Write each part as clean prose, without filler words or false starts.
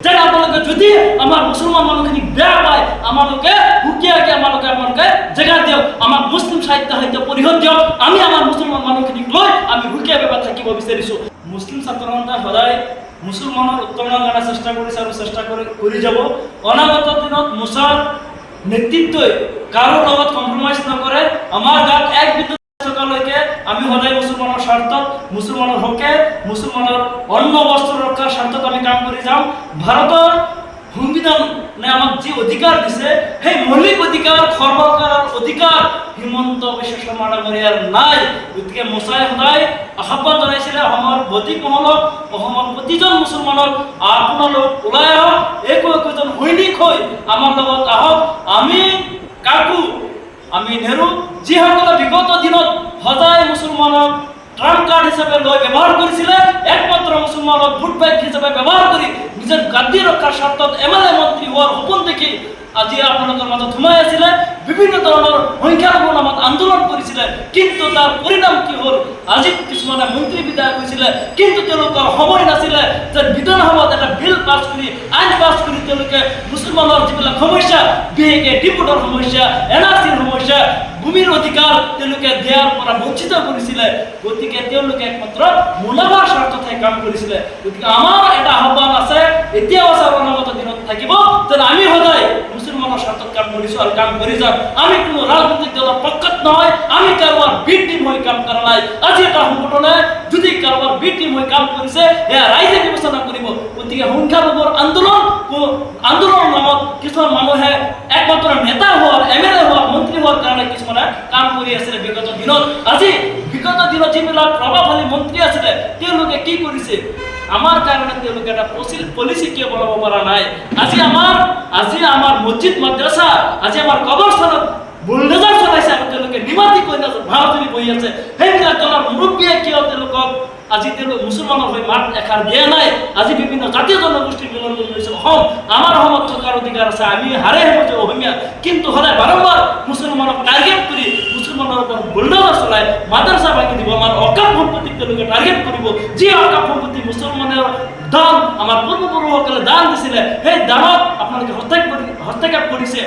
যারা আপোনালোকে যদি আমার মুসলমান মানুষখিনিক বেয়া পায় আমালোকে হুকিয়াকে আমালোকে জায়গা দিয়ক আমাক মুসলিম সাহিত্য পরিষদ দিয়ক আমি আমার মুসলমান মানুষখিনিক লৈ আমি হুকিয়া বেবা থাকিব বিচাৰিছো মুসলিম ছাত্ৰসন্থা সদায় মুসলমানৰ উত্তৰণৰ কাৰণে চেষ্টা কৰিছে আৰু চেষ্টা কৰি যাব অনাগত দিনত মুছাৰ নেতৃত্বই কাৰো লগত কম্প্ৰমাইজ নকৰে আমাৰ গাত এক বিন্দুলৈকে আমি সদায় মুসলমানৰ স্বাৰ্থত মুসলমানৰ হকে মুসলমানৰ অন্ন বস্ত্ৰ ৰক্ষাৰ স্বাৰ্থত আমি কাম কৰি যাম ভাৰতৰ সংবিধানে আমাক যি অধিকাৰ দিছে সেই মৌলিক অধিকাৰ খৰ্ব কৰাৰ অধিকাৰ হিমন্ত বিশ্ব শৰ্মা ডাঙৰীয়াৰ নাই গতিকে মুছাই সদায় আহ্বান জনাইছিলে অসমৰ বৌদ্ধিক মহলক অসমৰ প্ৰতিজন মুছলমানক আপোনালোক ওলাই আহক একোজন সৈনিক হৈ আমাৰ লগত আহক আমি কাকো আমি নেৰু যিসকলে বিগত দিনত সদায় মুছলমানক ট্ৰাম্প কাৰ্ড হিচাপে লৈ ব্যৱহাৰ কৰিছিলে একমাত্ৰ মুছলমানক ভোট বেংক হিচাপে ব্যৱহাৰ কৰি নিজৰ গাদী ৰক্ষাৰ স্বাৰ্থত এমএলএ মন্ত্ৰী হোৱাৰ সপোন দেখি আজি আপোনালোকৰ মাজত সোমাই আছিলে বিভিন্ন ধৰণৰ সংখ্যালঘুৰ নামত আন্দোলন কৰিছিলে কিন্তু তাৰ পৰিণাম কি হ'ল আজি কিছুমানে মন্ত্ৰী বিধায়ক হৈছিলে কিন্তু তেওঁলোকৰ সময় নাছিলে যে বিধানসভাত এটা বিল পাছ কৰি আইন পাছ কৰি তেওঁলোকে মুছলমানৰ যিবিলাক সমস্যা বিএকে ডিপুটৰ সমস্যা এনআৰচিৰ সমস্যা ভূমিৰ অধিকাৰ তেওঁলোকে দিয়াৰ পৰা বঞ্চিত কৰিছিলে গতিকে তেওঁলোকে একমাত্ৰ মুনাফাৰ স্বাৰ্থতহে কাম কৰিছিলে গতিকে আমাৰ এটা আহ্বান আছে এতিয়াও আছে অনাগত দিনত থাকিব যে আমি সদায় মুছলমানৰ স্বাৰ্থত কাম কৰিছোঁ আৰু কাম কৰি যাম আমি কোনো ৰাজনৈতিক দলৰ পক্ষত নহয় আমি কাৰোবাৰ বি টিম হৈ কাম কৰা নাই আজি এটা সংগঠনে যদি কাৰোবাৰ বি টিম হৈ কাম কৰিছে এয়া ৰাইজে বিবেচনা কৰিব গতিকে সংখ্যালঘুৰ আন্দোলনৰ নামত কিছুমান মানুহে একমাত্ৰ নেতা হোৱাৰ এমএলএ হোৱাৰ মন্ত্ৰী হোৱাৰ কাৰণে কিছুমানে কাম কৰি আছিলে বিগত দিনত আজি বিগত দিনত যিবিলাক প্ৰভাৱশালী মন্ত্ৰী আছিলে তেওঁলোকে কি কৰিছে আমাৰ কাৰণে তেওঁলোকে এটা পলিচি কিয় বনাব পৰা নাই আজি আমাৰ মছজিদ মাদ্ৰাসা আজি আমাৰ কবৰস্থানত বুলডোজাৰ চলাইছে আৰু তেওঁলোকে নিমাতি কৈ ভাৰতী বহি আছে সেইবিলাক দলৰ মুৰব্বীয়ে কিয় তেওঁলোকক আজি তেওঁলোক মুছলমানৰ হৈ মাত এষাৰ দিয়া নাই আজি বিভিন্ন জাতীয় জনগোষ্ঠীৰ মিলন কৰিছে অসম আমাৰ অসমত থকাৰ অধিকাৰ আছে আমি হাৰে হ'ব যে অসমীয়া কিন্তু সদায় বাৰম্বাৰ মুছলমানক টাৰ্গেট কৰি মুছলমানৰ ওপৰত বুলডোজাৰ চলাই মাদ্ৰাসা ভাঙি দিব আমাৰ অকাপ সম্পত্তিক তেওঁলোকে টাৰ্গেট কৰিব যি অকাপ সম্পত্তি মুছলমানৰ দান আমাৰ পূৰ্বপুৰুষসকলে দান দিছিলে সেই দানত আপোনালোকে হস্তক্ষেপ কৰিছে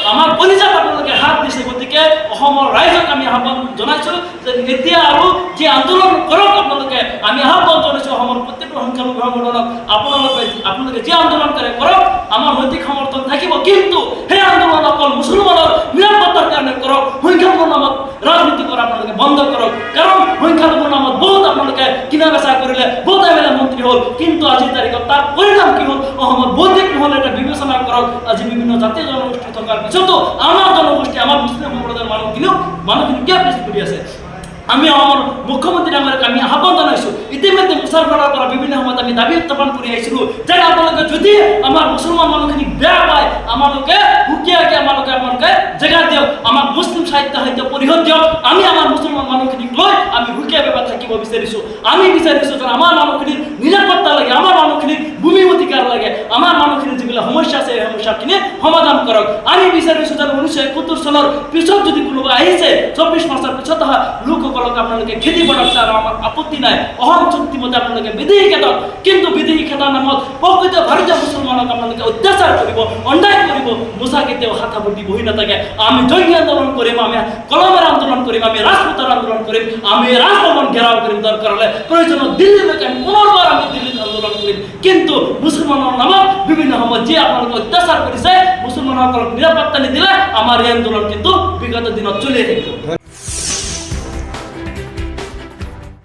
আমাৰ কলিজাত আপোনালোকে হাত দিছে গতিকে অসমৰ ৰাইজক আমি আহ্বান জনাইছোঁ যে এতিয়া আৰু যি আন্দোলন কৰক আপোনালোকে আমি আহ্বান জনাইছোঁ অসমৰ প্ৰত্যেকটো সংখ্যালঘু সংগঠনক আপোনালোকে যি আন্দোলন কৰে কৰক আমাৰ নৈতিক সমৰ্থন থাকিব কিন্তু সেই আন্দোলন অকল মুছলমানৰ নিৰাপত্তাৰ কাৰণে কৰক সংখ্যালঘুৰ নামত ৰাজনীতি কৰা আপোনালোকে বন্ধ কৰক কাৰণ সংখ্যালঘুৰ নামত বহুত আপোনালোকে কিনা বেচা কৰিলে বহুত এমএলএ মন্ত্ৰী হ'ল কিন্তু আজিৰ তাৰিখত তাৰ পৰিণাম কি হ'ল অসমৰ বৌদ্ধিক মহলে এটা বিবেচনা কৰক আজি বিভিন্ন জাতীয় জনগোষ্ঠী থকাৰ পিছতো আমাৰ জনগোষ্ঠী আমাৰ মুছলিম সম্প্ৰদায়ৰ মানুহখিনি কিয় পিছ পৰি আছে আমি অসমৰ মুখ্যমন্ত্ৰী ডাঙৰীয়াক আমি আহ্বান জনাইছোঁ ইতিমধ্যে মুছলমানৰ পৰা বিভিন্ন সময়ত আমি দাবী উত্থাপন কৰি আহিছিলোঁ যে আপোনালোকে যদি আমাৰ মুছলমান মানুহখিনিক বেয়া পায় আমালোকে হুকিয়াকে আমালোকে জায়গা দিয়ক আমাক মুছলিম সাহিত্য পরিষদ দিয়ক আমি আমাৰ মুছলমান মানুহখিনিক লৈ আমি হুকিয়া বেবা থাকিব বিচাৰিছোঁ আমি বিচাৰিছোঁ যে আমাৰ মানুহখিনিৰ নিৰাপত্তা লাগে আমাৰ মানুহখিনিৰ ভূমি অধিকাৰ লাগে আমাৰ মানুহখিনিৰ যিবিলাক সমস্যা আছে সেই সমস্যাখিনি সমাধান কৰক আমি বিচাৰিছোঁ যে 1971 চনৰ পিছত যদি কোনোবা আহিছে 24 মাসৰ পিছত অহা লোকসকলক আপোনালোকে খেতি পথাৰত তাৰ আমাৰ আপত্তি নাই অহম চুক্তি মতে আপোনালোকে বিদেশী খেতক কিন্তু বিদেশী খেতাৰ নামত প্ৰকৃত ভাৰতীয় মুছলমানক আপোনালোকে অত্যাচাৰ কৰিব অন্যায় কৰিব মুছা কেতিয়াও হাতা ভৰ্তি বহি নাথাকে আমি জঙ্গী আন্দোলন কৰিম আমি কলমেৰ আন্দোলন কৰিম আমি ৰাজপথৰ আন্দোলন কৰিম আমি ৰাজভৱন ঘেৰাও কৰিম দৰকাৰ হ'লে প্ৰয়োজন দিল্লীলৈকে আমি পুনৰবাৰ আমি দিল্লীত আন্দোলন কৰিম কিন্তু মুছলমানৰ নামত বিভিন্ন সময়ত যি আপোনালোকে অত্যাচাৰ কৰিছে মুছলমানসকলক নিৰাপত্তা নিদিলে আমাৰ এই আন্দোলন কিন্তু বিগত দিনত চলি থাকিব